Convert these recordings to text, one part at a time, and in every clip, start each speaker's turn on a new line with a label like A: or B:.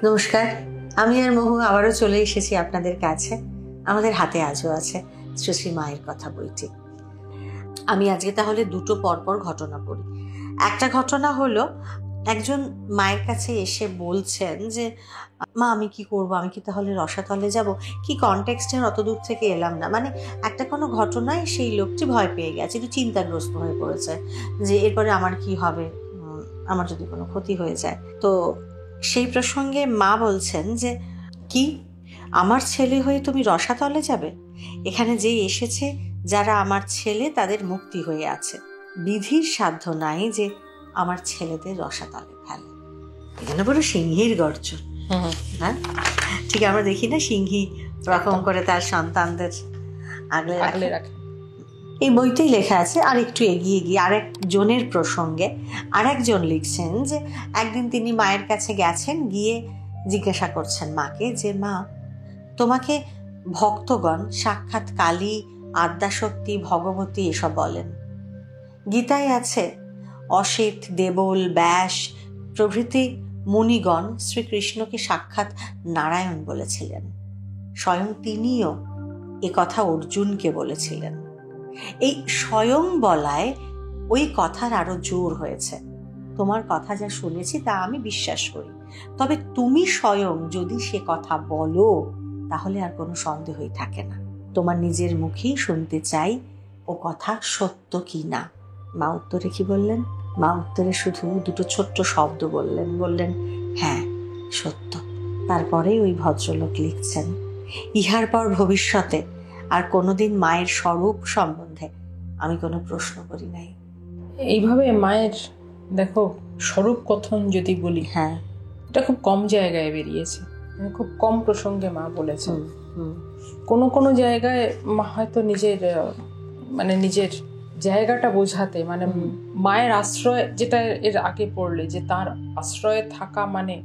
A: নমস্কার, আমি আর মহু আবারও চলে এসেছি আপনাদের কাছে। আমাদের হাতে আজও আছে শ্রী শ্রী মায়ের কথা বইটি। আমি আজকে তাহলে দুটো পরপর ঘটনা পড়ি। একটা ঘটনা হলো, একজন মায়ের কাছে এসে বলছেন যে মা আমি কি করব, আমি কি তাহলে রসাতলে যাব? কি কনটেক্সটে অত দূর থেকে এলাম না, মানে একটা কোনো ঘটনায় সেই লোকটি ভয় পেয়ে গেছে, একটু চিন্তাগ্রস্ত হয়ে পড়েছে যে এরপরে আমার কি হবে, আমার যদি কোনো ক্ষতি হয়ে যায়। তো সেই প্রসঙ্গে মা বলছেন যে কি, আমার ছেলে হয়ে তুমি রসাতলে যাবে? এখানে যে এসেছে যারা আমার ছেলে তাদের মুক্তি হয়ে আছে, বিধির সাধ্য নাই যে আমার ছেলেদের রসাতলে ফেলে। এখানে পুরো সিংহীর গর্জন। হ্যাঁ, ঠিক আমরা দেখি না সিংহী রকম করে তার সন্তানদের আগলে রাখে। এই বইতেই লেখা আছে। আর একটু এগিয়ে গিয়ে আরেকজনের প্রসঙ্গে আরেকজন লিখছেন যে একদিন তিনি মায়ের কাছে গেছেন, গিয়ে জিজ্ঞাসা করছেন মাকে যে মা, তোমাকে ভক্তগণ সাক্ষাৎ কালী, আদ্যাশক্তি, ভগবতী এসব বলেন। গীতায় আছে অসিত, দেবল, ব্যাস প্রভৃতি মুনিগণ শ্রীকৃষ্ণকে সাক্ষাৎ নারায়ণ বলেছিলেন। স্বয়ং তিনিও এ কথা অর্জুনকে বলেছিলেন। এই স্বয়ং বলায় ওই কথার আরো জোর হয়েছে। তোমার কথা যা শুনেছি তা আমি বিশ্বাস করি, তবে তুমি স্বয়ং যদি সে কথা বলো তাহলে আর কোনো সন্দেহই থাকে না। তোমার নিজের মুখেই শুনতে চাই ও কথা সত্য কি না। মা উত্তরে কি বললেন? মা উত্তরে শুধু দুটো ছোট্ট শব্দ বললেন হ্যাঁ সত্য। তারপরে ওই ভদ্রলোক লিখছেন, ইহার পর ভবিষ্যতে আর কোনোদিন মায়ের স্বরূপ সম্বন্ধে আমি কোনো প্রশ্ন করি নাই।
B: এইভাবে মায়ের দেখো স্বরূপ কথন যদি বলি, হ্যাঁ এটা খুব কম জায়গায় বেরিয়েছে, খুব কম প্রসঙ্গে মা বলেছেন। কোনো জায়গায় মা হয়তো নিজের জায়গাটা বোঝাতে, মানে মায়ের আশ্রয়, যেটা এর আগে পড়লে যে তার আশ্রয়ে থাকা মানে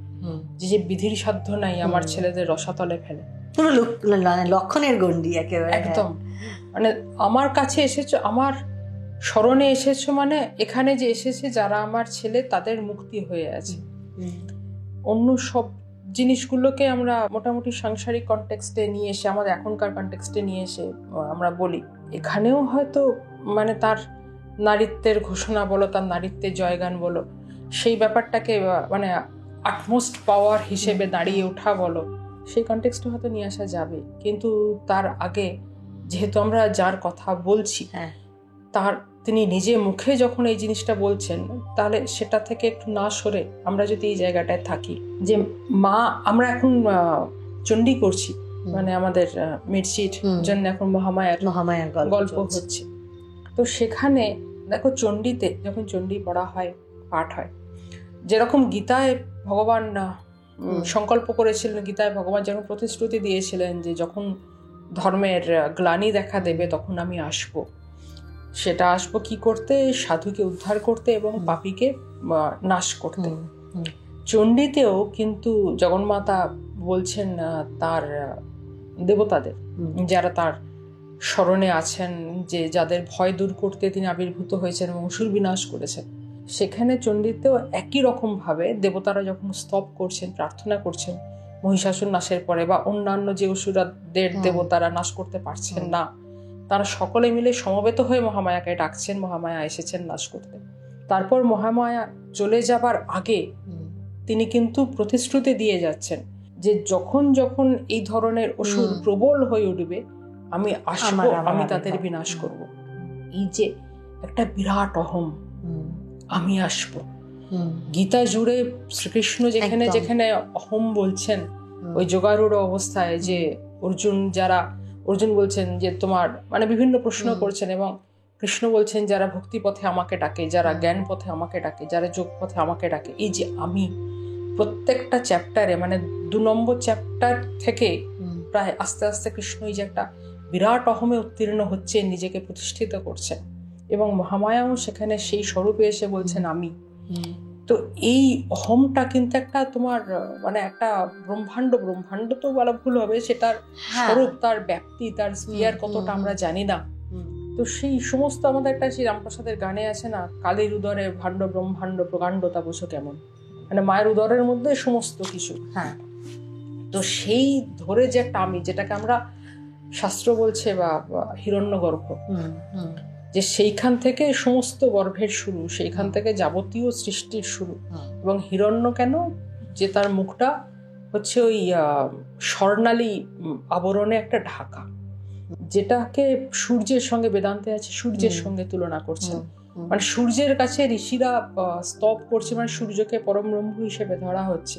B: যে বিধির সাধ্য নাই আমার ছেলেদের রসাতলে ফেলে,
A: পুরো লক্ষণের গণ্ডি একেবারে
B: একদম। মানে আমার কাছে এসেছো, আমার স্মরণে এসেছো, মানে এখানে যে এসেছে যারা আমার ছেলে তাদের মুক্তি হয়ে আছে। অন্য সব জিনিসগুলোকে আমরা মোটামুটি সাংসারিক কনটেক্সটে নিয়ে এসে, আমাদের এখনকার কনটেক্সটে নিয়ে এসে আমরা বলি, এখানেও হয়তো মানে তার নারীত্বের ঘোষণা বলো, তার নারীত্বের জয়গান বলো, সেই ব্যাপারটাকে মানে আটমোস্ট পাওয়ার হিসেবে দাঁড়িয়ে ওঠা বলো, সেই কনটেক্সটে হয়তো নিয়ে আসা যাবে। কিন্তু তার আগে যেহেতু আমরা যার কথা বলছি, তিনি নিজে মুখে যখন এই জিনিসটা বলছেন, তাহলে সেটা থেকে একটু না সরে আমরা যদি এই জায়গাটায় থাকি যে মা, আমরা এখন চণ্ডী করছি, মানে আমাদের মির্চির জন্য এখন মহামায়ার গল্প হচ্ছে। তো সেখানে দেখো চণ্ডীতে যখন চণ্ডী পড়া হয়, পাঠ হয়, যেরকম গীতায় ভগবান সংকল্প করেছিলেন, গীতায় ভগবান যখন প্রতিশ্রুতি দিয়েছিলেন যে যখন ধর্মের গ্লানি দেখা দেবে তখন আমি আসবো, সেটা আসবো কি করতে? সাধুকে উদ্ধার করতে এবং পাপীকে নাশ করতে। চণ্ডীতেও কিন্তু জগন্মাতা বলছেন তার দেবতাদের, যারা তার স্মরণে আছেন, যে যাদের ভয় দূর করতে তিনি আবির্ভূত হয়েছেন এবং অসুর বিনাশ করেছেন, সেখানে চণ্ডীতেও একই রকম ভাবে দেবতারা যখন স্তব করছেন, প্রার্থনা করছেন মহিষাসুর নাশের পরে, বা অন্যান্য যে অসুরদের দেবতারা নাশ করতে পারছেন না, তারা সকলে মিলে সমবেত হয়ে মহামায়াকে ডাকছেন, মহামায়া এসেছেন নাশ করতে। তারপর মহামায়া চলে যাবার আগে তিনি কিন্তু প্রতিশ্রুতি দিয়ে যাচ্ছেন যে যখন যখন এই ধরনের অসুর প্রবল হয়ে উঠবে আমি আসবো, আমি তাদের বিনাশ করব। এই যে একটা বিরাট অহম, আমি আসবো। গীতা জুড়ে শ্রীকৃষ্ণ যেখানে যেখানে অহম বলছেন, ওই যোগারূঢ় অবস্থায় যে অর্জুন বলছেন যে তোমার, মানে বিভিন্ন প্রশ্ন করছেন, এবং কৃষ্ণ বলছেন যারা ভক্তি পথে আমাকে ডাকে, যারা জ্ঞান পথে আমাকে ডাকে, যারা যোগ পথে আমাকে ডাকে, এই যে আমি, প্রত্যেকটা চ্যাপ্টারে, মানে 2 নম্বর চ্যাপ্টার থেকে প্রায় আস্তে আস্তে কৃষ্ণ এই যে একটা বিরাট অহমে উত্তীর্ণ হচ্ছে, নিজেকে প্রতিষ্ঠিত করছেন, এবং মহামায়াও সেখানে সেই স্বরূপে এসে বলছেন আমি। তো এই অহমটা কিন্তু একটা তোমার মানে একটা ব্রহ্মাণ্ড তো বলা ভুল হবে, সেটার স্বরূপ, তার ব্যাপ্তি, তার স্পিয়ার কতটা আমরা জানি না। তো সেই সমস্ত আমাদের একটা সেই রামপ্রসাদের গানে আছে না, কালীর উদরে ভাণ্ড ব্রহ্মাণ্ড প্রকাণ্ড তা বসো কেমন, মানে মায়ের উদরের মধ্যে সমস্ত কিছু। তো সেই ধরে যে একটা আমি, যেটাকে আমরা শাস্ত্র বলছে বা হিরণ্যগর্ভ, যে সেইখান থেকে সমস্ত গর্ভের শুরু, সেইখান থেকে যাবতীয় সৃষ্টির শুরু। এবং হিরণ্য কেন, যে তার মুখটা হচ্ছে ওই স্বর্ণালী আবরণে একটা ঢাকা, যেটাকে সূর্যের সঙ্গে, বেদান্তে আছে সূর্যের সঙ্গে তুলনা করছেন। মানে সূর্যের কাছে ঋষিরা স্তব করছে, মানে সূর্যকে পরম ব্রহ্ম হিসেবে ধরা হচ্ছে,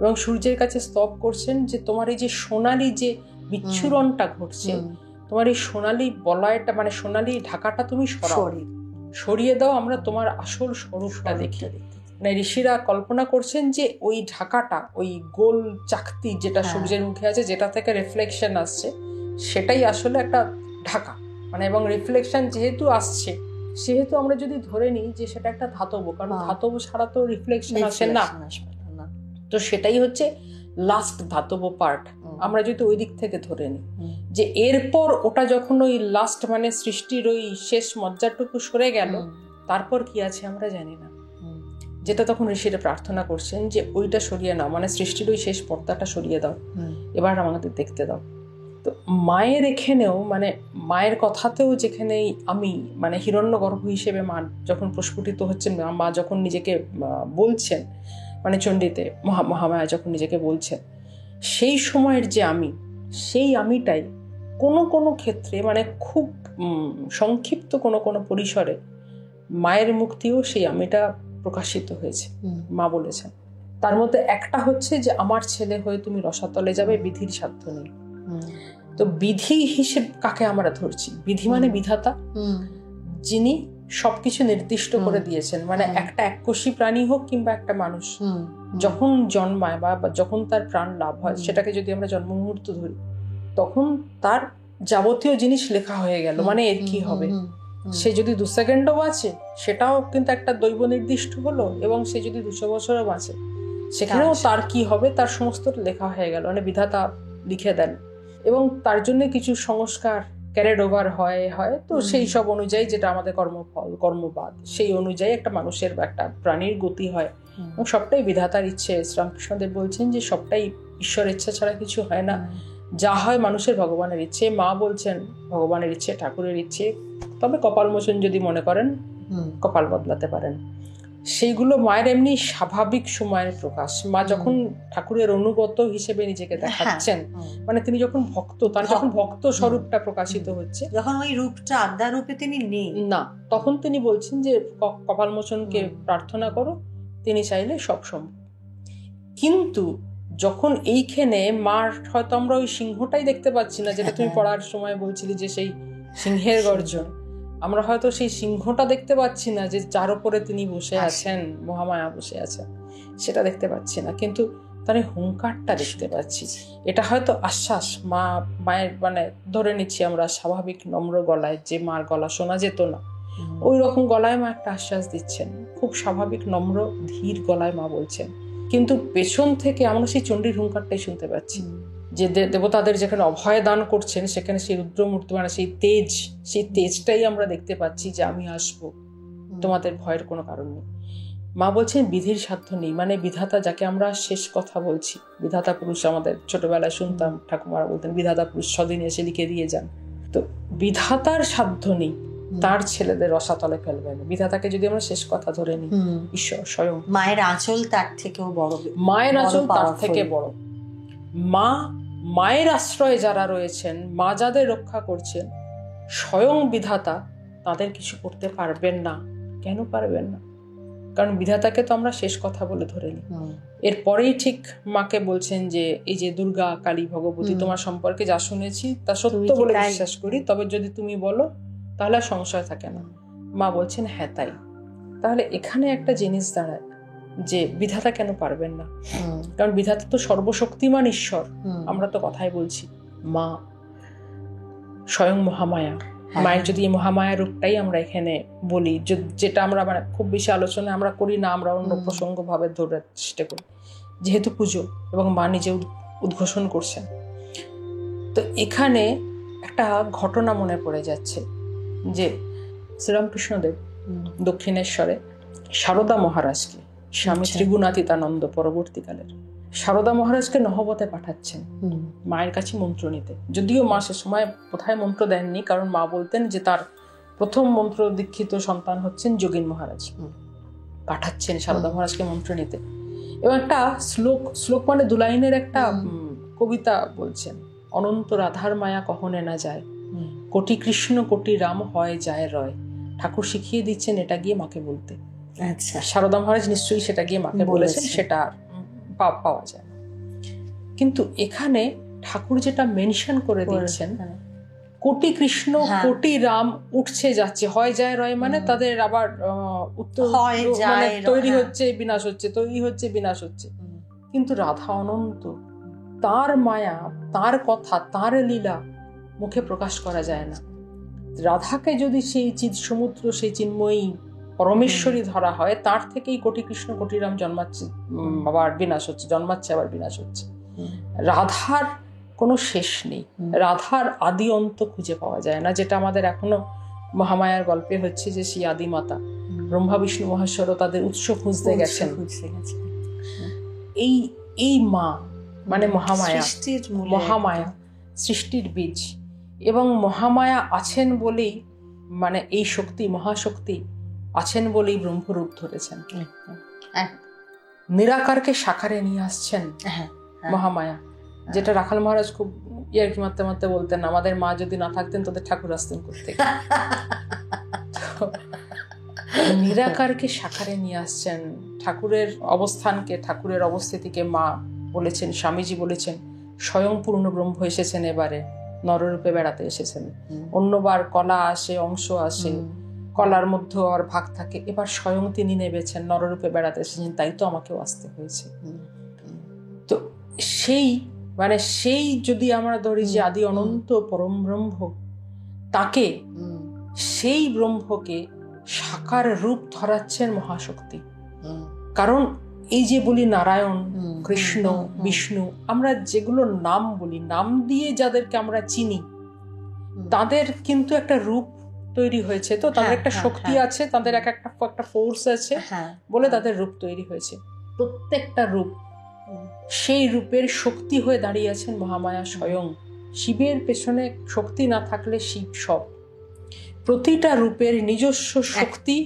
B: এবং সূর্যের কাছে স্তব করছেন যে তোমার এই যে সোনালী যে বিচ্ছুরণটা ঘটছে, তোমার এই সোনালী বলয়টা, মানে সোনালী ঢাকাটা তুমি সরিয়ে দাও, আমরা তোমার আসল স্বরূপটা দেখি। মানে ঋষিরা কল্পনা করছেন যে ওই ঢাকাটা, ওই গোল চাকতি যেটা সূর্যের মুখে আছে, যেটা থেকে রিফ্লেকশন আসছে, সেটাই আসলে একটা ঢাকা। মানে এবং রিফ্লেকশন যেহেতু আসছে, সেহেতু আমরা যদি ধরে নিই যে সেটা একটা ধাতব, কারণ ধাতব ছাড়া তো রিফ্লেকশন আসে না। তো সেটাই হচ্ছে লাস্ট ধাতব পার্ট। আমরা যদি ওই দিক থেকে ধরে নিই যে এরপর ওটা যখন ওই লাস্ট, মানে সৃষ্টির ওই শেষ মজ্জাটুকু সরে গেল, তারপর কি আছে আমরা জানি না। যেটা তখন ঋষিরা প্রার্থনা করছেন যে ওইটা সরিয়ে নাও, মানে সৃষ্টির ওই শেষ পর্দাটা সরিয়ে দাও, এবার আমাদের দেখতে দাও। তো মায়ের এখানেও, মানে মায়ের কথাতেও যেখানে আমি, মানে হিরণ্যগর্ভ হিসেবে মা যখন প্রস্ফুটিত হচ্ছেন, মা যখন নিজেকে বলছেন, মানে চণ্ডীতে মহামায়া যখন নিজেকে বলছেন, সেই সময়ের যে আমি, সেই আমিটাই কোনো কোনো ক্ষেত্রে, মানে খুব সংক্ষিপ্ত কোনো কোনো পরিসরে মায়ের মুক্তিও সেই আমিটা প্রকাশিত হয়েছে। মা বলেছেন তার মধ্যে একটা হচ্ছে যে আমার ছেলে হয়ে তুমি রসাতলে যাবে, বিধির সাধ্য নেই। তো বিধি হিসেবে কাকে আমরা ধরছি? বিধি মানে বিধাতা, যিনি সবকিছু নির্দিষ্ট করে দিয়েছেন। মানে একটা এককোষী প্রাণী হোক কিংবা একটা মানুষ যখন জন্মায় বা যখন তার প্রাণ লাভ হয়, সেটাকে যদি আমরা জন্ম মুহূর্ত ধরি, তখন তার যাবতীয় জিনিস লেখা হয়ে গেল। মানে এর কি হবে, সে যদি 2 সেকেন্ডও বাঁচে সেটাও কিন্তু একটা দৈব নির্দিষ্ট হলো, এবং সে যদি 200 বছরও বাঁচে সেখানেও তার কি হবে, তার সমস্ত লেখা হয়ে গেল। মানে বিধাতা লিখে দেন, এবং তার জন্য কিছু সংস্কার ক্যারেড ওভার হয়। তো সেই সব অনুযায়ী, যেটা আমাদের কর্মফল, কর্মবাদ, সেই অনুযায়ী একটা মানুষের বা একটা প্রাণীর গতি হয়, এবং সবটাই বিধাতার ইচ্ছে। শ্রীরামকৃষ্ণদেব বলছেন যে সবটাই ঈশ্বর ইচ্ছা ছাড়া কিছু হয় না, যা হয় মানুষের ভগবানের ইচ্ছে। মা বলছেন ভগবানের ইচ্ছে, ঠাকুরের ইচ্ছে, তবে কপাল মোচন যদি মনে করেন কপাল বদলাতে পারেন। সেইগুলো মায়ের এমনি স্বাভাবিক সময়ের প্রকাশ। মা যখন ঠাকুরের অনুগত হিসেবে নিজেকে দেখাচ্ছেন, মানে তিনি যখন ভক্ত, তার যখন ভক্ত স্বরূপটা প্রকাশিত হচ্ছে,
A: যখন ওই রূপটা আদ্যা রূপে তিনি নেই
B: না, তখন তিনি বলছেন যে কপাল মোচনকে প্রার্থনা করো, তিনি চাইলে সব সম্ভব। কিন্তু যখন এইখানে মার হয়তো আমরা ওই সিংহটাই দেখতে পাচ্ছি না, যেটা তুমি পড়ার সময় বলছিলে যে সেই সিংহের গর্জন, আমরা হয়তো সেই সিংহটা দেখতে পাচ্ছি না, যে যার উপরে তিনি বসে আছেন, মহামায়া বসে আছেন, সেটা দেখতে পাচ্ছি না, কিন্তু তার হুঙ্কারটা দেখতে পাচ্ছি। এটা হয়তো আশ্বাস, মায়ের, মানে ধরে নিচ্ছি আমরা স্বাভাবিক নম্র গলায়, যে মার গলা শোনা যেত না, ওই রকম গলায় মা একটা আশ্বাস দিচ্ছেন, খুব স্বাভাবিক নম্র ধীর গলায় মা বলছেন। কিন্তু পেছন থেকে আমরা সেই চণ্ডীর হুঙ্কারটাই শুনতে পাচ্ছি, যে দেবতাদের যেখানে অভয় দান করছেন, সেখানে সেই রুদ্রমূর্তি, মানে সেই তেজটাই আমরা দেখতে পাচ্ছি, যে আমি আসবো, তোমাদের ভয়ের কোনো কারণ নেই। মা বলছেন বিধির সাধ্য নেই, মানে বিধাতা, যাকে আমরা শেষ কথা বলছি, বিধাতা পুরুষ, আমাদের ছোটবেলায় শুনতাম ঠাকুমারা বলতেন বিধাতা পুরুষ স্বদিন এসে লিখে দিয়ে যান। তো বিধাতার সাধ্য নেই তার ছেলেদের রসাতলে ফেলবেন। বিধাতাকে যদি আমরা শেষ কথা ধরে নিই, ঈশ্বর স্বয়ং,
A: মায়ের আঁচল তার থেকেও বড়,
B: মায়ের আঁচল তার থেকে বড়। মায়ের আশ্রয়ে যারা রয়েছেন, মা যাদের রক্ষা করছেন, স্বয়ং বিধাতা তাদের কিছু করতে পারবেন না। কেন পারবেন না? কারণ বিধাতাকে তো আমরা শেষ কথা বলে ধরে নিই। এরপরেই ঠিক মাকে বলছেন যে এই যে দুর্গা, কালী, ভগবতী, তোমার সম্পর্কে যা শুনেছি তা সত্য বলে বিশ্বাস করি, তবে যদি তুমি বলো তাহলে সংশয় থাকে না। মা বলছেন হ্যাঁ তাই। তাহলে এখানে একটা জিনিস দাঁড়ায় যে বিধাতা কেন পারবেন না? কারণ বিধাতা তো সর্বশক্তিমান ঈশ্বর। আমরা তো কথাই বলছি মা স্বয়ং মহামায়া। মায়ের যদি এই মহামায়া রূপটাই আমরা এখানে বলি, যেটা আমরা মানে খুব বেশি আলোচনা আমরা করি না, আমরা অন্য প্রসঙ্গ ভাবে ধরার চেষ্টা করি, যেহেতু পুজো এবং মা নিজে উদ্ঘোষণ করছেন। তো এখানে একটা ঘটনা মনে পড়ে যাচ্ছে যে শ্রীরামকৃষ্ণদেব দক্ষিণেশ্বরে সারদা মহারাজকে, স্বামী ত্রিগুণাতীতানন্দ পরবর্তীকালের, সারদা মহারাজকে নহবতে পাঠাচ্ছেন মায়ের কাছে মন্ত্র নিতে। যদিও মা সে সময় কোথায় মন্ত্র দেননি, কারণ মা বলতেন যে তার প্রথম মন্ত্র দীক্ষিত সন্তান হচ্ছেন যোগীন মহারাজ। পাঠাচ্ছেন সারদা মহারাজকে মন্ত্র নিতে, এবং একটা শ্লোক মানে 2 লাইনের একটা কবিতা বলছেন, অনন্ত রাধার মায়া কখনে না যায়, কোটি কৃষ্ণ কোটি রাম হয় যায় রয়। ঠাকুর শিখিয়ে দিচ্ছেন এটা গিয়ে মাকে বলতে।
A: আচ্ছা,
B: সারদা মহারাজ নিশ্চয়ই সেটা গিয়ে মাকে বলেছেন, সেটা পাওয়া যায়। কিন্তু এখানে ঠাকুর যেটা মেনশন করে দিচ্ছেন, কোটি কৃষ্ণ কোটি রাম উঠছে যাচ্ছে, হয় যায় রয় মানে তাদের আবার উত্তর মানে তৈরি হচ্ছে বিনাশ হচ্ছে, তৈরি হচ্ছে বিনাশ হচ্ছে। কিন্তু রাধা অনন্ত, তার মায়া, তার কথা, তার লীলা মুখে প্রকাশ করা যায় না। রাধাকে যদি সেই চিৎ সমুদ্র, সেই চিন্ময়ী পরমেশ্বরী ধরা হয়, তার থেকেই কোটি কৃষ্ণ কোটি রাম জন্মাচ্ছে আবার বিনাশ হচ্ছে, জন্মাচ্ছে আবার বিনাশ হচ্ছে। রাধার কোনো শেষ নেই, রাধার আদি অন্ত খুঁজে পাওয়া যায় না, যেটা আমাদের এখনো মহামায়ার গল্পে হচ্ছে যে সেই আদি মাতা ব্রহ্মা বিষ্ণু মহেশ্বরও তাদের উৎস খুঁজতে গেছেন। এই মা মানে মহামায়া, মহামায়া সৃষ্টির বীজ, এবং মহামায়া আছেন বলেই মানে এই শক্তি, মহাশক্তি আছেন বলেই ব্রহ্মরূপ ধরেছেন। নিরাকারকে সাকারে নিয়ে আসছেন মহামায়া, যেটা রাখাল মহারাজ খুব ইয়ার্কি মারতে মারতে বলতেন, আমাদের মা যদি না থাকতেন তোদের ঠাকুর আসতেন করতে। নিরাকারকে সাকারে নিয়ে আসছেন, ঠাকুরের অবস্থানকে, ঠাকুরের অবস্থিতিকে মা বলেছেন, স্বামীজি বলেছেন স্বয়ং পূর্ণ ব্রহ্ম এসেছেন, এবারে নররূপে বেড়াতে এসেছেন। অন্যবার কলা আসে, অংশ আসে, কলার মধ্যে আর ভাগ থাকে, এবার স্বয়ং তিনি নেবেছেন, নররূপে বেড়াতে এসেছেন, তাই তো আমাকেও আসতে হয়েছে। তো সেই যদি আমরা ধরি যে আদি অনন্ত পরম ব্রহ্ম, তাকে, সেই ব্রহ্মকে সাকার রূপ ধরাচ্ছেন মহাশক্তি। কারণ এই যে বলি নারায়ণ, কৃষ্ণ, বিষ্ণু, আমরা যেগুলো নাম বলি, নাম দিয়ে যাদেরকে আমরা চিনি, তাদের কিন্তু একটা রূপ তৈরি হয়েছে, তো তাদের একটা শক্তি আছে, তাদের একটা ফোর্স আছে বলে তাদের রূপ তৈরি হয়েছে। প্রত্যেকটা রূপ সেই রূপের শক্তি হয়ে দাঁড়িয়ে আছেন মহামায়া স্বয়ং। শিবের পেছনে শক্তি না থাকলে শিব সব। প্রতিটা রূপের নিজস্ব শক্তি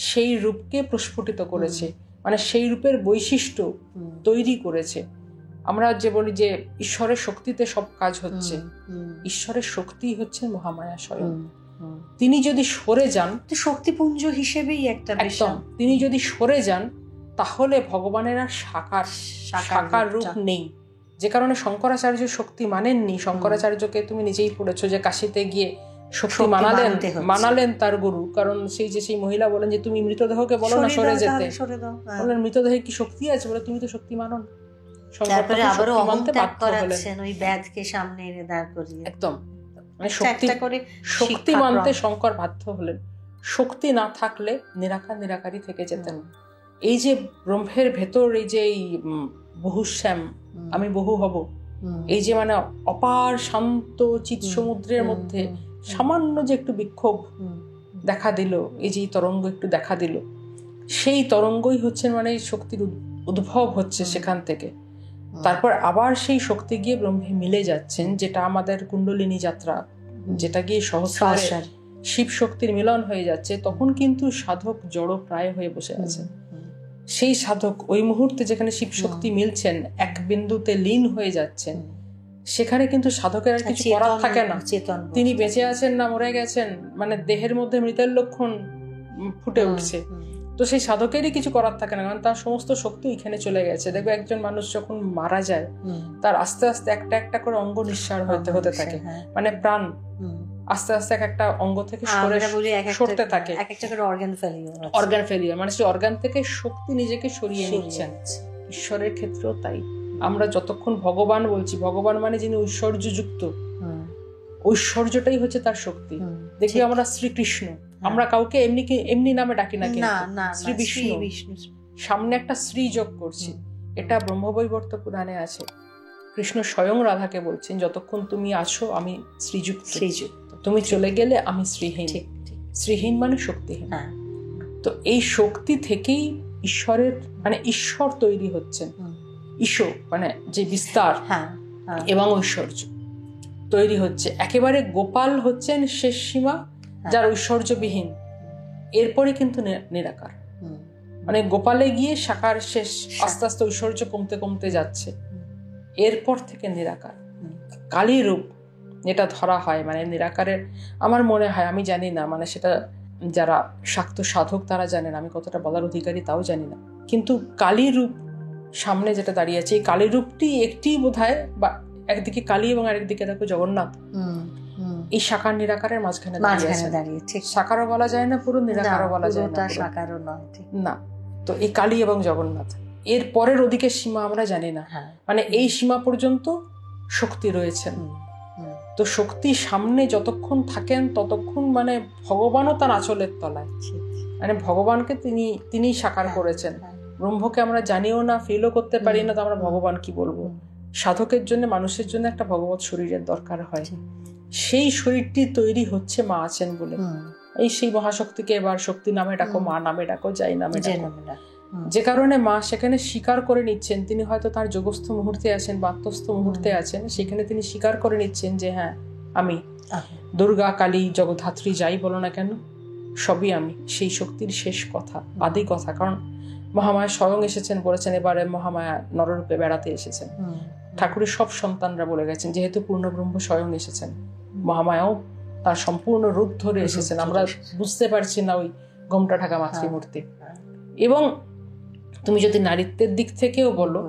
B: সেই রূপকে প্রস্ফুটিত করেছে, মানে সেই রূপের বৈশিষ্ট্য তৈরি করেছে। আমরা যে বলি যে ঈশ্বরের শক্তিতে সব কাজ হচ্ছে, ঈশ্বরের শক্তি হচ্ছে মহামায়া স্বয়ং। তিনি যদি সরে যান,
A: শক্তিপুঞ্জ হিসেবেই একটা
B: একদম, তিনি যদি সরে যান তাহলে ভগবানের আর সাকার রূপ নেই। যে কারণে শঙ্করাচার্য শক্তি মানেননি। শঙ্করাচার্যকে তুমি নিজেই পড়েছো যে কাশিতে গিয়ে শক্তি মানালেন তার গুরু, কারণ সেই মহিলা বলেন যে তুমি মৃতদেহকে বলো না সরে যেতে, বলেন মৃতদেহে কি শক্তি আছে, বলে তুমি তো শক্তি মানো না।
A: তারপরে আবারও অহংত্যাগ করাচ্ছেন ওই ব্যাধকে সামনে এনে দাঁড় করিয়ে।
B: একদম, মানে শক্তি মানতে শঙ্কর বাধ্য হলেন। শক্তি না থাকলে নিরাকারই থেকে যেতেন। এই যে ব্রহ্মের ভেতর এই যে বহুশ্যাম, আমি বহু হব, এই যে মানে অপার শান্ত চিৎ সমুদ্রের মধ্যে সামান্য যে একটু বিক্ষোভ দেখা দিল, এই যে তরঙ্গ একটু দেখা দিল, সেই তরঙ্গই হচ্ছে মানে শক্তির উদ্ভব হচ্ছে সেখান থেকে। তারপর আবার সেই শক্তি গিয়ে ব্রহ্মে মিলে যাচ্ছেন, যেটা আমাদের কুণ্ডলিনী যাত্রা, যেটা গিয়ে সহস্রার শিব শক্তির মিলন হয়ে যাচ্ছে। তখন কিন্তু সাধক জড় প্রায় হয়ে বসে আছেন। সেই সাধক ওই মুহূর্তে যেখানে শিব শক্তি মিলছেন, এক বিন্দুতে লীন হয়ে যাচ্ছেন, সেখানে কিন্তু সাধকের আর কিছু করার থাকে না। তিনি বেঁচে আছেন না মরে গেছেন, মানে দেহের মধ্যে মৃতের লক্ষণ ফুটে উঠছে, তো সেই সাধকেরই কিছু করার থাকে না, কারণ তার সমস্ত শক্তি এখানে চলে গেছে। দেখবে একজন মানুষ যখন মারা যায়, তার আস্তে আস্তে একটা একটা করে অঙ্গ নিঃসার হতে থাকে, মানে প্রাণ আস্তে আস্তে একটা অঙ্গ থেকে সরতে থাকে, অর্গান ফেলিওর, মানে সেই অর্গান থেকে শক্তি নিজেকে সরিয়ে নিচ্ছেন। ঈশ্বরের ক্ষেত্রেও তাই। আমরা যতক্ষণ ভগবান বলছি, ভগবান মানে যিনি ঐশ্বর্যযুক্ত, ঐশ্বর্যটাই হচ্ছে তার শক্তি। দেখি আমরা শ্রীকৃষ্ণ, আমরা কাউকে এমনি নামে ডাকি না, কিন্তু শ্রী বিষ্ণু, সামনে একটা শ্রী যোগ করছি। এটা ব্রহ্মবৈবর্ত পুরাণে আছে। কৃষ্ণ স্বয়ং রাধাকে বলছেন, যতক্ষণ তুমি আছো আমি শ্রীযুক্ত, তুমি চলে গেলে আমি শ্রীহীন। শ্রীহীন মানে শক্তিহীন। তো এই শক্তি থেকেই ঈশ্বরের মানে ঈশ্বর তৈরি হচ্ছেন। ঈশো মানে যে বিস্তার
A: হ্যাঁ
B: এবং ঐশ্বর্য তৈরি হচ্ছে। একেবারে গোপাল হচ্ছেন শেষ সীমা, যার ঐশ্বর্যবিহীন, এরপরে কিন্তু নিরাকার। মানে গোপালে গিয়ে সাকার শেষ, আস্তে আস্তে ঐশ্বর্য কমতে কমতে যাচ্ছে, এরপর থেকে নিরাকার। কালী রূপ যেটা ধরা হয় মানে নিরাকারের, আমার মনে হয়, আমি জানি না, মানে সেটা যারা শাক্ত সাধক তারা জানেন, আমি কতটা বলার অধিকারী তাও জানি না, কিন্তু কালী রূপ সামনে যেটা দাঁড়িয়ে আছে, এই কালী রূপটি একটি বোধহয়, বা একদিকে কালী এবং আরেকদিকে দেখো জগন্নাথ, এই সাকার নিরাকারের মাঝখানে দাঁড়িয়ে, ঠিক সাকারও বলা যায় না, পুরো নিরাকারও বলা যায় না,
A: সাকারও নয় না।
B: তো এই কালী এবং জগন্নাথ, এর পরের ওদিকে সীমা আমরা জানি না, মানে এই সীমা পর্যন্ত শক্তি রয়েছেন। তো শক্তি সামনে যতক্ষণ থাকেন ততক্ষণ মানে ভগবানও তার আঁচলের তলায়, মানে ভগবানকে তিনি সাকার করেছেন। ব্রহ্মকে আমরা জানিও না, ফিলও করতে পারি না, তো আমরা ভগবান কি বলবো? সাধকের জন্য, মানুষের জন্য একটা ভগবত শরীরের দরকার হয়, সেই শরীরটি তৈরি হচ্ছে মা আছেন বলে। এই সেই মহাশক্তিকে এবার শক্তি নামে ডাকো, মা নামে ডাকো, যাই নামে ডাকো, যে কারণে মা সেখানে স্বীকার করে নিচ্ছেন, তিনি হয়তো তার যোগস্থ মুহূর্তে আছেন বা আত্মস্থ মুহূর্তে আছেন, সেখানে তিনি স্বীকার করে নিচ্ছেন যে হ্যাঁ আমি দুর্গা, কালী, জগদ্ধাত্রী যাই বলো না কেন, সবই আমি, সেই শক্তির শেষ কথা, আদি কথা। কারণ মহামায়া স্বয়ং এসেছেন, বলেছেন এবারে মহামায়া নররূপে বেড়াতে এসেছেন। ঠাকুরের সব সন্তানরা বলে গেছেন যেহেতু পূর্ণ ব্রহ্ম স্বয়ং এসেছেন, মহামায়াও তার সম্পূর্ণ রূপ ধরে এসেছেন, আমরা বুঝতে পারছি না ওই ঘোমটা ঢাকা মাতৃমূর্তি। এবং তুমি যদি নারীত্বের দিক থেকেও বলো,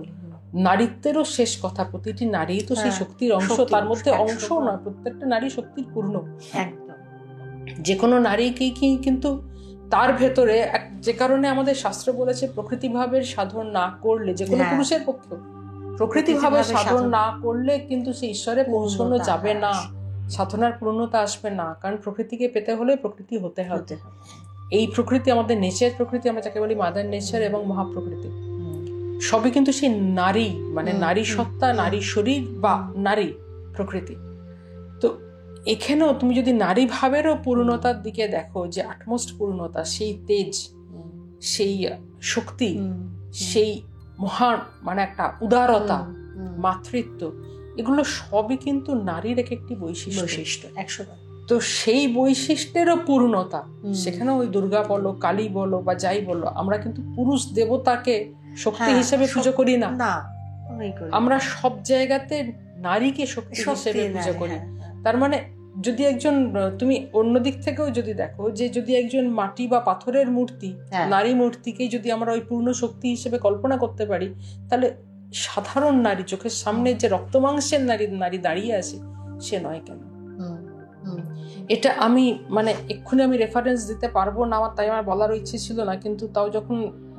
B: নারীত্বেরও শেষ কথা, প্রতিটি নারী তো সেই শক্তির অংশ, তার মধ্যে অংশ নয়, প্রত্যেকটা নারী শক্তির পূর্ণ। যে কোনো নারীকেই কিন্তু তার ভেতরে, যে কারণে আমাদের শাস্ত্র বলেছে প্রকৃতি ভাবের সাধন না করলে, যে কোনো পুরুষের পক্ষে প্রকৃতি ভাবের সাধন না করলে কিন্তু সে ঈশ্বরে পৌঁছানো যাবে না, সাধনার পূর্ণতা আসবে না। কারণ প্রকৃতিকে পেতে হলে প্রকৃতি হতে হবে। এই প্রকৃতি আমাদের নেচার প্রকৃতি, আমরা যাকে বলি মাদার নেচার এবং মহাপ্রকৃতি, সবই কিন্তু সেই নারী, মানে নারী সত্তা, নারী শরীর বা নারী প্রকৃতি। তো এখানেও তুমি যদি নারী ভাবেরও পূর্ণতার দিকে দেখো, যে আটমোস্ট পূর্ণতা, সেই তেজ, সেই শক্তি, সেই মহান মানে একটা উদারতা, মাতৃত্ব, এগুলো সবই কিন্তু নারীর এক একটি বৈশিষ্ট্য 100। তো সেই বৈশিষ্ট্যেরও পূর্ণতা সেখানে, ওই দুর্গা বলো, কালী বলো বা যাই বলো, আমরা কিন্তু পুরুষ দেবতাকে শক্তি হিসেবে পুজো করি না, আমরা সব জায়গাতে নারীকে শক্তি হিসেবে পুজো করি। তার মানে যদি একজন, তুমি অন্য দিক থেকেও যদি দেখো, যে যদি একজন মাটি বা পাথরের মূর্তি, নারী মূর্তিকে যদি আমরা ওই পূর্ণ শক্তি হিসেবে কল্পনা করতে পারি, তাহলে সাধারণ নারী, চোখের সামনে যে রক্তমাংসের নারী দাঁড়িয়ে আছে, সে নয় কেন? এটা আমি মানে এক্ষুনি আমি রেফারেন্স দিতে পারবো না, তাই আমার বলার ইচ্ছে ছিল না, কিন্তু তাও যখন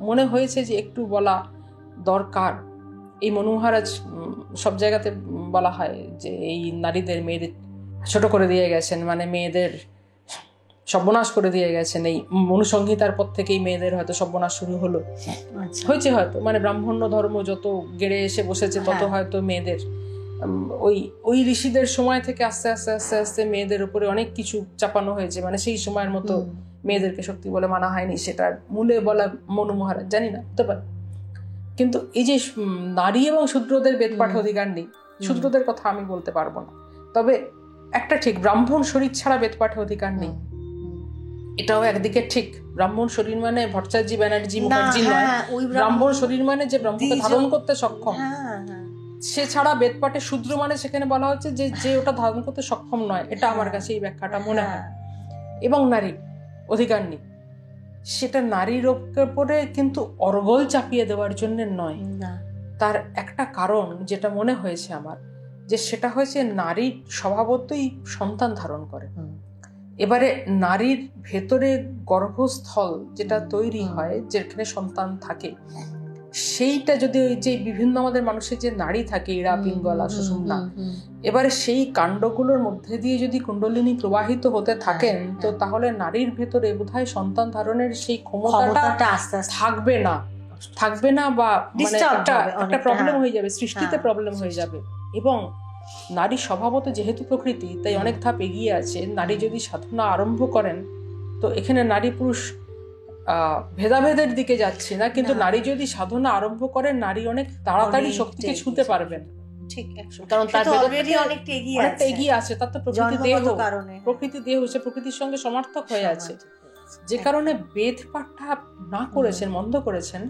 B: মনে হয়েছে যে একটু বলা দরকার। এই মনু মহারাজ সব জায়গাতে বলা হয় যে এই নারীদের, মেয়েদের ছোট করে দিয়ে গেছেন, মানে মেয়েদের সর্বনাশ করে দিয়ে গেছেন। এই মনুসংহিতার পর থেকেই মেয়েদের হয়তো সর্বনাশ শুরু হলো, হয়েছে হয়তো, মানে ব্রাহ্মণ্য ধর্ম যত গেড়ে এসে বসেছে তত হয়তো মেয়েদের ওই ঋষিদের সময় থেকে আস্তে আস্তে আস্তে আস্তে মেয়েদের উপরে অনেক কিছু চাপানো হয়েছে, মানে সেই সময়ের মতো মেয়েদেরকে শক্তি বলে মানা হয়নি, সেটা মূলে বলা মনু মহারাজ, জানি না, হতে পারে। কিন্তু এই যে নারী এবং শূদ্রদের বেদপাঠ অধিকার নেই, শূদ্রদের কথা আমি বলতে পারবো না, তবে একটা ঠিক, ব্রাহ্মণ শরীর ছাড়া বেদপাঠে অধিকার নেই, এটাও একদিকে ঠিক। ব্রাহ্মণ শরীর মানে ভট্টাচার্য, ব্যানার্জি, মুখার্জি নয়, ব্রাহ্মণ শরীর মানে যে ব্রহ্মকে ধারণ করতে সক্ষম, সে ছাড়া বেদপাঠে শূদ্র মানে সেখানে বলা হচ্ছে যে ওটা ধারণ করতে সক্ষম নয়। এটা আমার কাছে এই ব্যাখ্যাটা মনে হয়। এবং নারী অধিকার নেই, সেটা নারীর উপরে কিন্তু অর্গল চাপিয়ে দেওয়ার জন্য নয়, তার একটা কারণ যেটা মনে হয়েছে আমার, যে সেটা হয়েছে নারীর স্বভাবতই সন্তান ধারণ করে। এবারে নারীর ভেতরে গর্ভস্থল যেটা তৈরি হয়, যেখানে সন্তান থাকে, সেইটা যদি ওই যে বিভিন্ন আমাদের মানুষের যে নারী থাকে, ইড়া, পিঙ্গলা, সুষুম্না, এবারে সেই কাণ্ডগুলোর মধ্যে দিয়ে যদি কুণ্ডলিনী প্রবাহিত হতে থাকেন, তো তাহলে নারীর ভেতরে বোধহয় সন্তান ধারণের সেই ক্ষমতাটা থাকবে না, বা মানে একটা প্রবলেম হয়ে যাবে, সৃষ্টিতে প্রবলেম হয়ে যাবে। এবং নারী স্বভাবত যেহেতু প্রকৃতি, তাই অনেক ধাপ এগিয়ে আছে। নারী যদি সাধনা আরম্ভ করেন, তো এখানে নারী পুরুষ ভেদাভেদের দিকে যাচ্ছি না, কিন্তু নারী যদি সাধনা আরম্ভ করেন নারী অনেক তাড়াতাড়ি শক্তিকে ছুঁতে পারবেন।
A: ঠিক,
B: কারণ তার
A: অনেকটা
B: এগিয়ে আছে, তার তো প্রকৃতি দেহ, সে প্রকৃতির সঙ্গে সমার্থক হয়ে আছে। যে কারণে বেদ পাঠটা না করেছেন, বন্ধ করেছেন,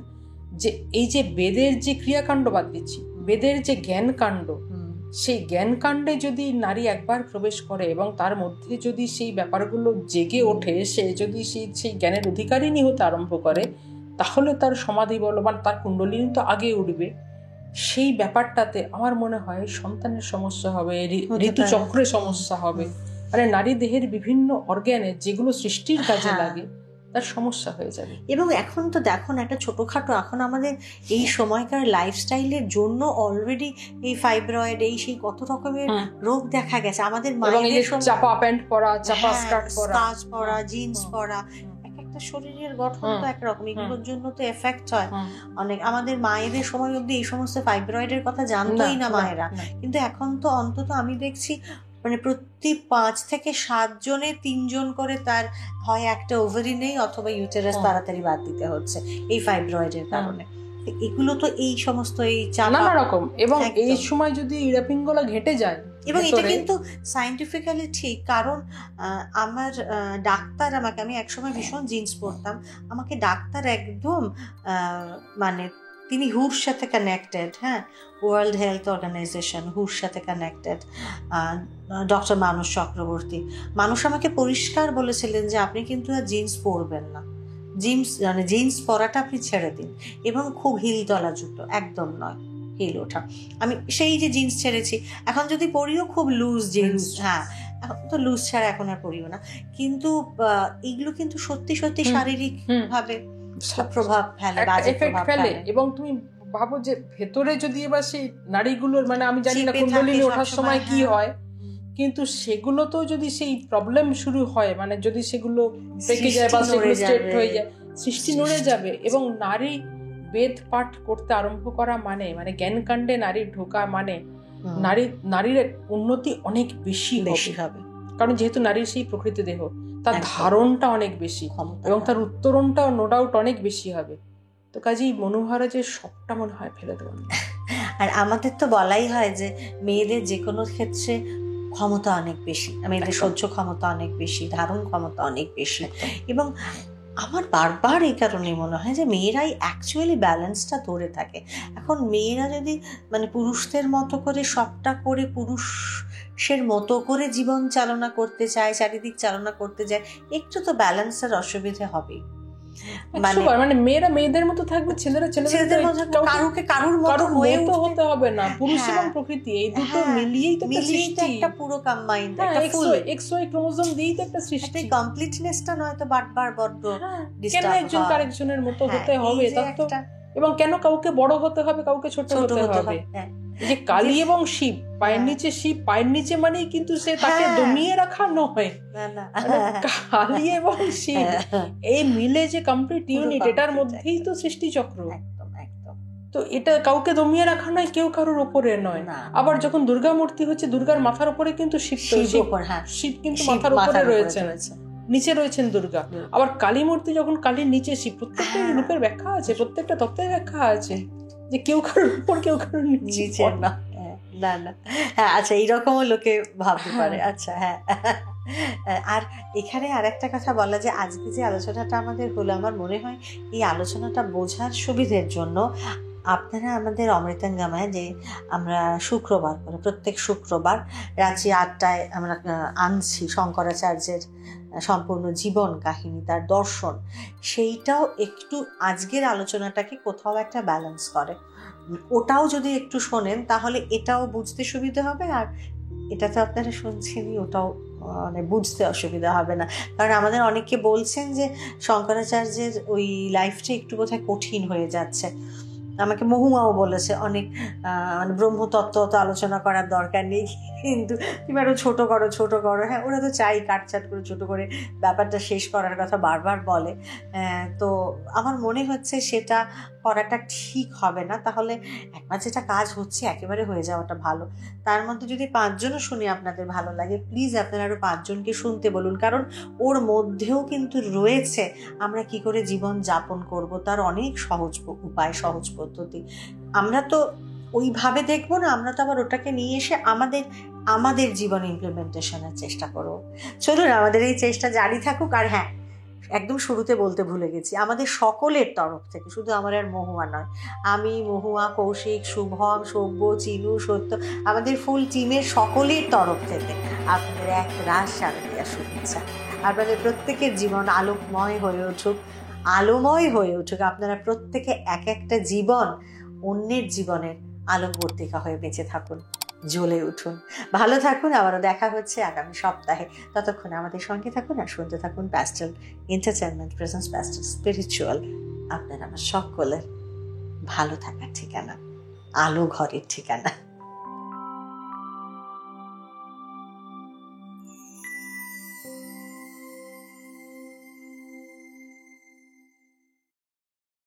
B: যে এই যে বেদের যে ক্রিয়াকাণ্ড বাদ দিচ্ছি, বেদের যে জ্ঞান কাণ্ড, সেই জ্ঞান কাণ্ডে যদি নারী একবার প্রবেশ করে এবং তার মধ্যে যদি সেই ব্যাপারগুলো জেগে ওঠে, সে যদি সেই জ্ঞানের অধিকারিণী হতে আরম্ভ করে, তাহলে তার সমাধি বলবান, তার কুণ্ডলিনী তো আগে উঠবে। সেই ব্যাপারটাতে আমার মনে হয় সন্তানের সমস্যা হবে, ঋতুচক্রের সমস্যা হবে, মানে নারী দেহের বিভিন্ন অর্গানে যেগুলো সৃষ্টির কাজে লাগে তার সমস্যা হয়ে যাবে।
A: এবং এখন তো দেখুন একটা ছোটখাটো, এখন আমাদের এই সময়কার লাইফস্টাইলের জন্য অলরেডি এই ফাইব্রয়েড, এই সেই কত রকমের রোগ দেখা গেছে আমাদের মায়েদের সময়।
B: চাপা প্যান্ট পরা, চাপা স্কার্ট
A: পরা, জিন্স পরা, একটা শরীরের গঠন তো একরকম, এগুলোর জন্য তো এফেক্ট হয় অনেক। আমাদের মায়েদের সময় অব্দি এই সমস্ত ফাইব্রয়েডের কথা জানতোই না মায়েরা, কিন্তু এখন তো অন্তত আমি দেখছি মানে প্রতি 5 থেকে 7 জনে 3 জন করে তার হয় একটা ওভারি নেই অথবা ইউটেরাস তাড়াতাড়ি বাদ দিতে হচ্ছে এই ফাইব্রয়েডের কারণে। এগুলো তো এই সমস্ত এই
B: নানা রকম, এবং এই সময় যদি ইড়াপিঙ্গলা ঘেটে যায়,
A: এবং এটা কিন্তু সায়েন্টিফিক্যালি ঠিক, কারণ আমার ডাক্তার আমাকে, আমি একসময় ভীষণ জিন্স পরতাম, আমাকে ডাক্তার একদম মানে তিনি হুর সাথে কানেক্টেড, হ্যাঁ, ওয়ার্ল্ড হেলথ অর্গানাইজেশন হুর সাথে কানেক্টেড, ডক্টর মানস চক্রবর্তী, মানুষ আমাকে পরিষ্কার বলেছিলেন যে আপনি কিন্তু আর জিন্স পরবেন না, জিন্স পরাটা আপনি ছেড়ে দিন, এবং খুব হিল তলা জুতো একদম নয়, হিল ওঠা। আমি সেই যে জিন্স ছেড়েছি, এখন যদি পরিও খুব লুজ জিন্স, হ্যাঁ এখন তো লুজ ছাড়া এখন আর পরিও না, কিন্তু এগুলো কিন্তু সত্যি সত্যি শারীরিক ভাবে প্রভাব ফেলে।
B: এবং তুমি ভাবো যে ভেতরে যদি এবার সেই নারীগুলোর, মানে আমি জানি না কুণ্ডলিনী ওঠার সময় কি হয়, কিন্তু সেগুলো তো যদি সেই প্রবলেম শুরু হয়, মানে যদি সেগুলো পেকে যায় বা সেগুলো স্ট্রেট হয়ে যায়, সৃষ্টি নড়ে যাবে। এবং নারী বেদ পাঠ করতে আরম্ভ করা মানে জ্ঞান কাণ্ডে নারীর ঢোকা মানে নারীর উন্নতি অনেক বেশি হবে, কারণ যেহেতু নারীর সেই প্রকৃতি দেহ, তার ধারণটা অনেক বেশি এবং তার উত্তরণটাও নো ডাউট অনেক বেশি হবে। তো কাজেই মনোহারাজের সবটা মনে হয় ফেলে দেওয়া।
A: আর আমাদের তো বলাই হয় যে মেয়েদের যে কোনো ক্ষেত্রে ক্ষমতা অনেক বেশি, মেয়েদের সহ্য ক্ষমতা অনেক বেশি, ধারণ ক্ষমতা অনেক বেশি, এবং আমার বারবার এই কারণে মনে হয় যে মেয়েরাই অ্যাকচুয়ালি ব্যালেন্সটা ধরে থাকে। এখন মেয়েরা যদি মানে পুরুষদের মতো করে সবটা করে, পুরুষের মতো করে জীবন চালনা করতে চায়, চারিদিক চালনা করতে যায়, একটু তো ব্যালেন্সের অসুবিধে হবেই।
B: মানে মেয়েরা মেয়েদের মতো থাকবে, ছেলেরা ছেলেদের মতো,
A: কারুর মতো
B: হতে হবে না। পুরুষ এবং প্রকৃতি এই দুটো মিলিয়েই তো
A: একটা পুরো কম্বাইন্ড
B: XY ক্রোমোজোম দিয়েই তো একটা সৃষ্টি।
A: কমপ্লিটনেসটা নয়তো বারবার বড্ড
B: কেন একজন আরেকজনের মতো হতে হবে, এবং কেন কাউকে বড় হতে হবে, কাউকে ছোট হতে হবে। যে কালী এবং শিব, পায়ের নিচে শিব, পায়ের নিচে মানেই কিন্তু সে তাকে দমিয়ে রাখা নয়, কালী এবং শিব এই মিলে যে কমপ্লিট ইউনিট, এটার মধ্যেই তো সৃষ্টি চক্র। তো এটা কাউকে দমিয়ে রাখা নয়, কেউ কারোর উপরে নয়। আবার যখন দুর্গা মূর্তি হচ্ছে, দুর্গার মাথার উপরে কিন্তু শিব কিন্তু মাথার উপরে রয়েছেন, নিচে রয়েছেন দুর্গা। আবার কালী মূর্তি যখন, কালীর নিচে শিব, প্রত্যেকটা রূপের ব্যাখ্যা আছে, প্রত্যেকটা তত্ত্বের ব্যাখ্যা আছে, যে কেউ কারোর উপর কেউ কারোর নিচে না।
A: হ্যাঁ, আচ্ছা, এইরকমও লোকে ভাবতে পারে। আচ্ছা, হ্যাঁ। আর এখানে আর একটা কথা বলা, যে আজকে যে আলোচনাটা আমাদের হলো, আমার মনে হয় এই আলোচনাটা বোঝার সুবিধের জন্য আপনারা আমাদের অমৃতাঙ্গামায়, যে আমরা শুক্রবার করে, প্রত্যেক শুক্রবার রাত্রি 8টায় আমরা আনছি শঙ্করাচার্যের সম্পূর্ণ জীবন কাহিনী, তার দর্শন, সেইটাও একটু আজকের আলোচনাটাকে কোথাও একটা ব্যালেন্স করে। ওটাও যদি একটু শোনেন তাহলে এটাও বুঝতে সুবিধা হবে, আর এটা তো আপনারা শুনছেনই, ওটাও মানে বুঝতে অসুবিধা হবে না। কারণ আমাদের অনেকে বলছেন যে শঙ্করাচার্যের ওই লাইফটা একটু বোধহয় কঠিন হয়ে যাচ্ছে। আমাকে মহুয়াও বলেছে অনেক মানে ব্রহ্মতত্ত্ব তো আলোচনা করার দরকার নেই, কিন্তু তুমি আরও ছোটো করো। হ্যাঁ, ওরা তো চাই কাটছাট করে ছোটো করে ব্যাপারটা শেষ করার কথা বারবার বলে। তো আমার মনে হচ্ছে সেটা করাটা ঠিক হবে না। তাহলে একবার যেটা কাজ হচ্ছে একেবারে হয়ে যাওয়াটা ভালো। তার মধ্যে যদি 5 জনও শুনে আপনাদের ভালো লাগে, প্লিজ আপনারা আরও 5 জনকে শুনতে বলুন, কারণ ওর মধ্যেও কিন্তু রয়েছে আমরা কি করে জীবন যাপন করব তার অনেক সহজ উপায়, সহজ পদ্ধতি। আমরা তো ওইভাবে দেখবো না, আমরা তো আবার ওটাকে নিয়ে এসে আমাদের জীবনে ইমপ্লিমেন্টেশনের চেষ্টা করব। চলুন আমাদের এই চেষ্টা জারি থাকুক। আর হ্যাঁ, একদম শুরুতে বলতে ভুলে গেছি, আমাদের সকলের তরফ থেকে, শুধু আমার আর মহুয়া নয়, আমি, মহুয়া, কৌশিক, শুভম, সব্য, চিনু, সত্য, আমাদের ফুল টিমের সকলের তরফ থেকে আপনাদের এক রাশ শারদীয়া শুভেচ্ছা। আপনাদের প্রত্যেকের জীবন আলোকময় হয়ে উঠুক, আলোময় হয়ে উঠুক। আপনারা প্রত্যেকে এক একটা জীবন অন্যের জীবনের আলোকবর্তিকা হয়ে বেঁচে থাকুন, জ্বলে উঠুন। ভালো থাকুন, আবারও দেখা হচ্ছে আগামী সপ্তাহে। ততক্ষণে আমাদের সঙ্গে থাকুন আর শুনতে থাকুন pastel entertainment presence pastel spiritual, আপনার আমার সকলের ভালো থাকার ঠিকানা, আলো ঘরের ঠিকানা।